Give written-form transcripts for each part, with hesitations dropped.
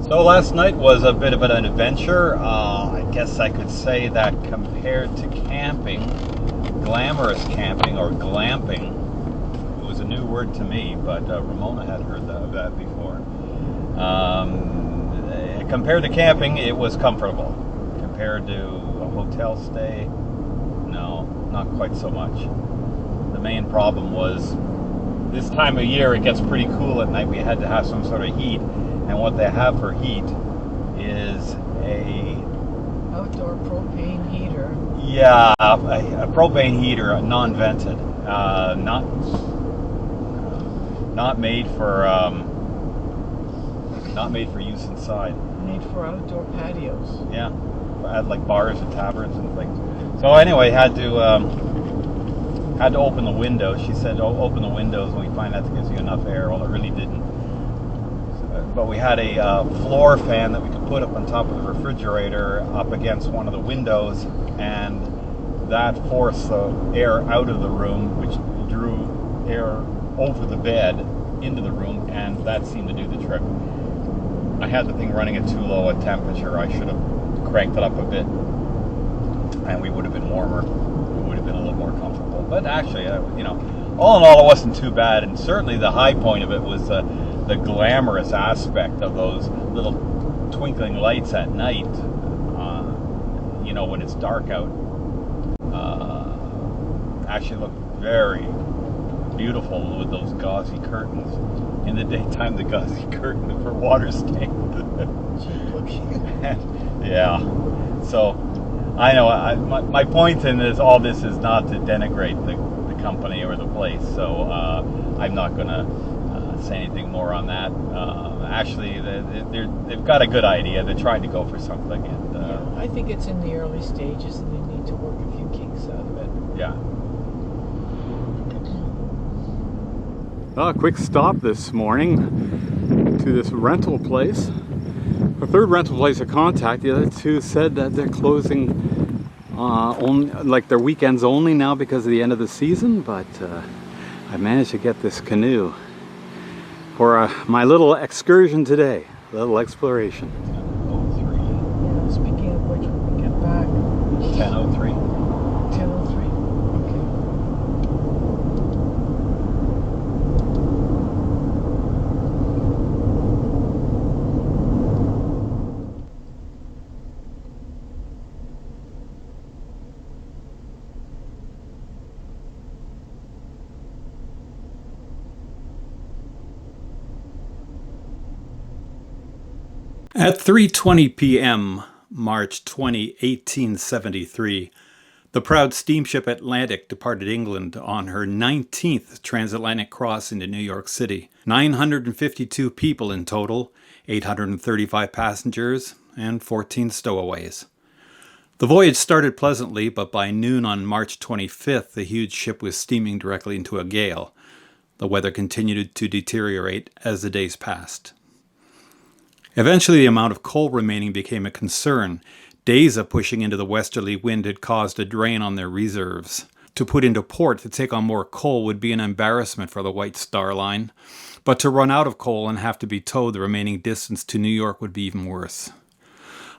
So last night was a bit of an adventure. I guess I could say that compared to camping, glamorous camping or glamping, it was a new word to me, but Ramona had heard of that before. Compared to camping, it was comfortable. Compared to a hotel stay, no, not quite so much. The main problem was this time of year it gets pretty cool at night. We had to have some sort of heat. And what they have for heat is a outdoor propane heater. Yeah, a propane heater, non-vented, not made for use inside. Made for outdoor patios. Yeah, at like bars and taverns and things. So anyway, had to open the windows. She said, "Oh, open the windows when we find that gives you enough air." Well, it really didn't. But we had a floor fan that we could put up on top of the refrigerator up against one of the windows, and that forced the air out of the room, which drew air over the bed into the room, and that seemed to do the trick. I had the thing running at too low a temperature. I should have cranked it up a bit, and we would have been warmer. We would have been a little more comfortable. But actually, all in all, it wasn't too bad, and certainly the high point of it was the glamorous aspect of those little twinkling lights at night, when it's dark out. Actually looked very beautiful with those gauzy curtains. In the daytime, the gauzy curtains were water stained. Yeah. So, I know, my point in all this is not to denigrate the company or the place, so I'm not going to say anything more on that. Actually, they've got a good idea. They're trying to go for something, and I think it's in the early stages, and they need to work a few kinks out of it. Yeah. A quick stop this morning to this rental place. The third rental place I contacted, the other two said that they're closing only, like their weekends only now because of the end of the season, but I managed to get this canoe for my little excursion today, little exploration. 10:03. Yeah, speaking of which, when we get back. 10:03. 10:03. Okay. At 3:20 p.m., March 20, 1873, the proud steamship Atlantic departed England on her 19th transatlantic cross into New York City. 952 people in total, 835 passengers, and 14 stowaways. The voyage started pleasantly, but by noon on March 25th, the huge ship was steaming directly into a gale. The weather continued to deteriorate as the days passed. Eventually, the amount of coal remaining became a concern. Days of pushing into the westerly wind had caused a drain on their reserves. To put into port to take on more coal would be an embarrassment for the White Star Line, but to run out of coal and have to be towed the remaining distance to New York would be even worse.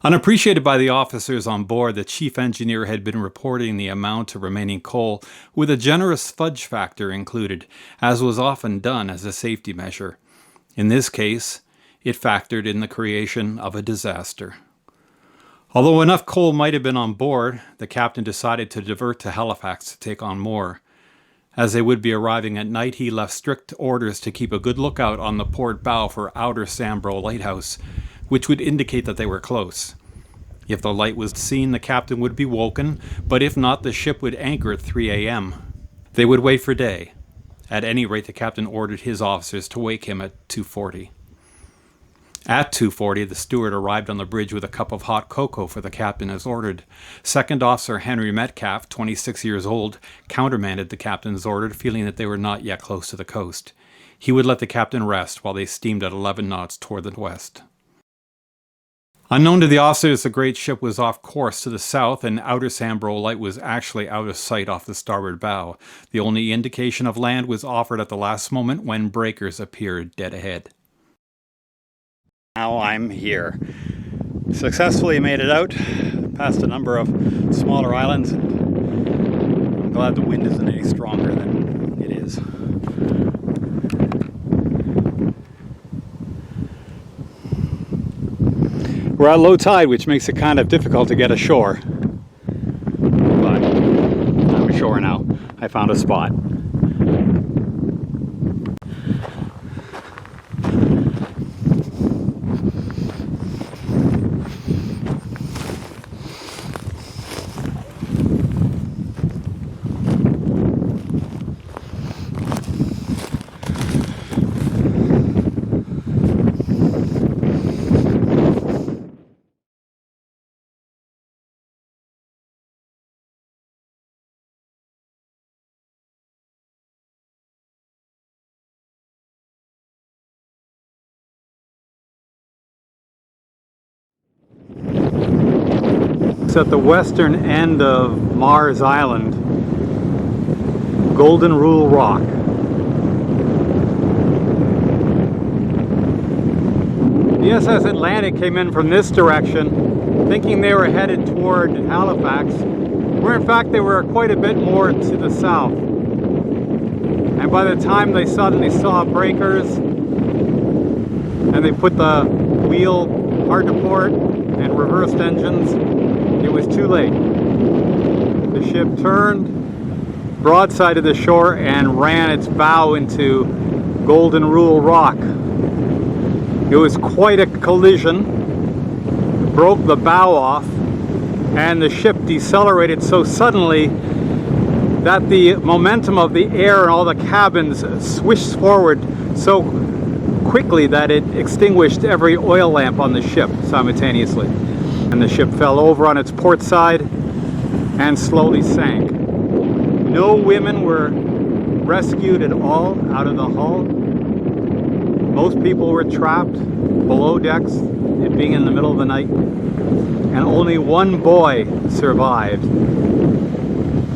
Unappreciated by the officers on board, the chief engineer had been reporting the amount of remaining coal with a generous fudge factor included, as was often done as a safety measure. In this case, it factored in the creation of a disaster. Although enough coal might have been on board, the captain decided to divert to Halifax to take on more. As they would be arriving at night, he left strict orders to keep a good lookout on the port bow for Outer Sambro Lighthouse, which would indicate that they were close. If the light was seen, the captain would be woken, but if not, the ship would anchor at 3 a.m. They would wait for day. At any rate, the captain ordered his officers to wake him at 2:40. At 2:40, the steward arrived on the bridge with a cup of hot cocoa for the captain as ordered. Second Officer Henry Metcalf, 26 years old, countermanded the captain's order, feeling that they were not yet close to the coast. He would let the captain rest while they steamed at 11 knots toward the west. Unknown to the officers, the great ship was off course to the south, and Outer Sambro Light was actually out of sight off the starboard bow. The only indication of land was offered at the last moment when breakers appeared dead ahead. Now I'm here. Successfully made it out, past a number of smaller islands. I'm glad the wind isn't any stronger than it is. We're at low tide, which makes it kind of difficult to get ashore. But I'm ashore now. I found a spot. It's at the western end of Mars Island, Golden Rule Rock. The SS Atlantic came in from this direction, thinking they were headed toward Halifax, where in fact they were quite a bit more to the south. And by the time they suddenly saw breakers, and they put the wheel hard to port and reversed engines, it was too late. The ship turned broadside of the shore and ran its bow into Golden Rule Rock. It was quite a collision, broke the bow off, and the ship decelerated so suddenly that the momentum of the air in all the cabins swished forward so quickly that it extinguished every oil lamp on the ship simultaneously. And the ship fell over on its port side and slowly sank. No women were rescued at all out of the hull. Most people were trapped below decks, it being in the middle of the night. And only one boy survived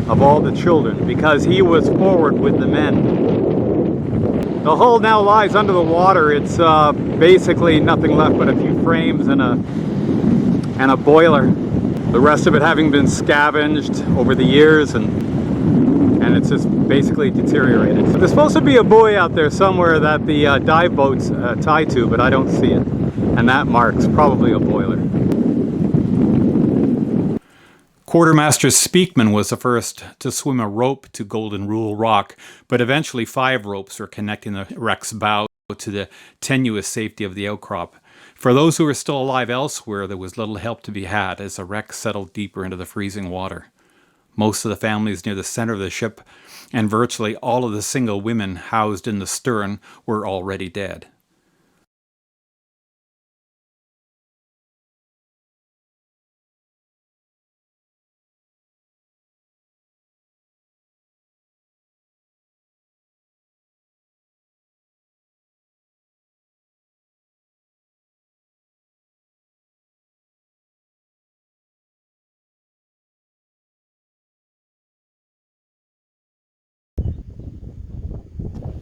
of all the children because he was forward with the men. The hull now lies under the water. It's basically nothing left but a few frames and a boiler. The rest of it having been scavenged over the years, and it's just basically deteriorated. There's supposed to be a buoy out there somewhere that the dive boats tie to, but I don't see it. And that marks probably a boiler. Quartermaster Speakman was the first to swim a rope to Golden Rule Rock, but eventually 5 ropes were connecting the wreck's bow to the tenuous safety of the outcrop. For those who were still alive elsewhere, there was little help to be had as the wreck settled deeper into the freezing water. Most of the families near the center of the ship, and virtually all of the single women housed in the stern, were already dead.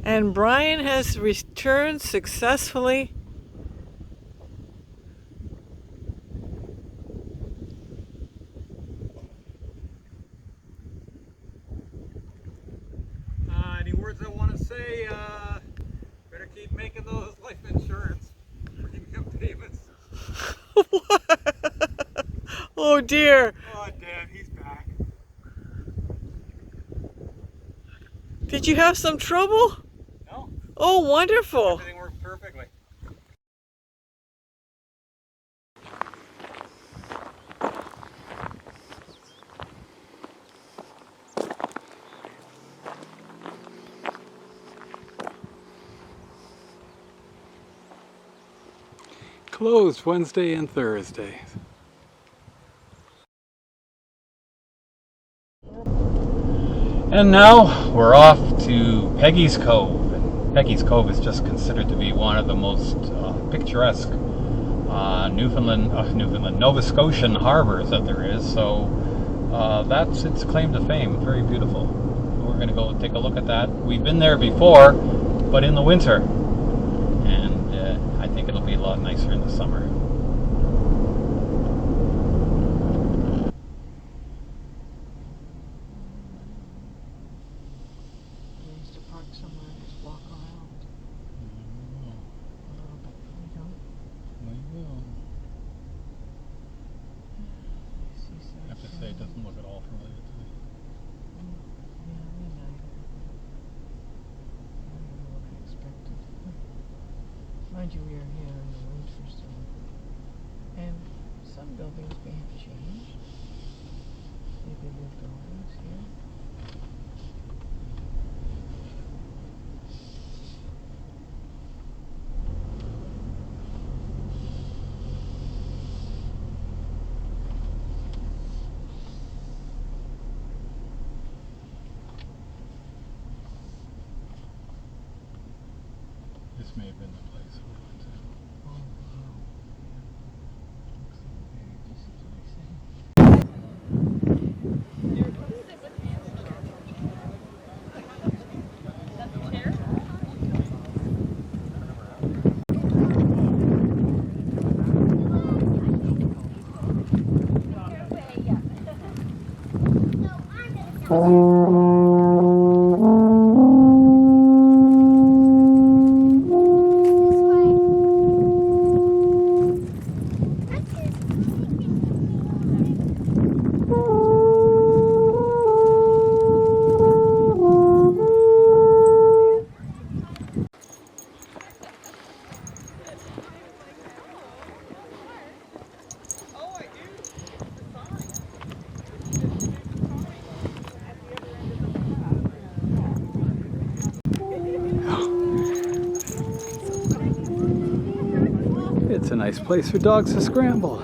And Brian has returned successfully say, better keep making those life insurance premium payments. What? Oh dear. Oh, damn, he's back. Did you have some trouble? No, Oh, wonderful. everything worked perfectly. Closed Wednesday and Thursday. And now we're off to Peggy's Cove. And Peggy's Cove is just considered to be one of the most picturesque Nova Scotian harbors that there is. So that's its claim to fame. Very beautiful. We're going to go take a look at that. We've been there before, but in the winter. And I think it'll be a lot nicer in the summer. Ways to park somewhere and just walk around a little bit. We don't. I have to say, it doesn't look at all familiar to me. Yeah, me neither. I don't know what I expected. Mind you, we are here in the winter, so. And some buildings may have changed. Maybe new buildings here. This may have been the place we went to. Oh, wow. Looks like very distressing. It's a nice place for dogs to scramble.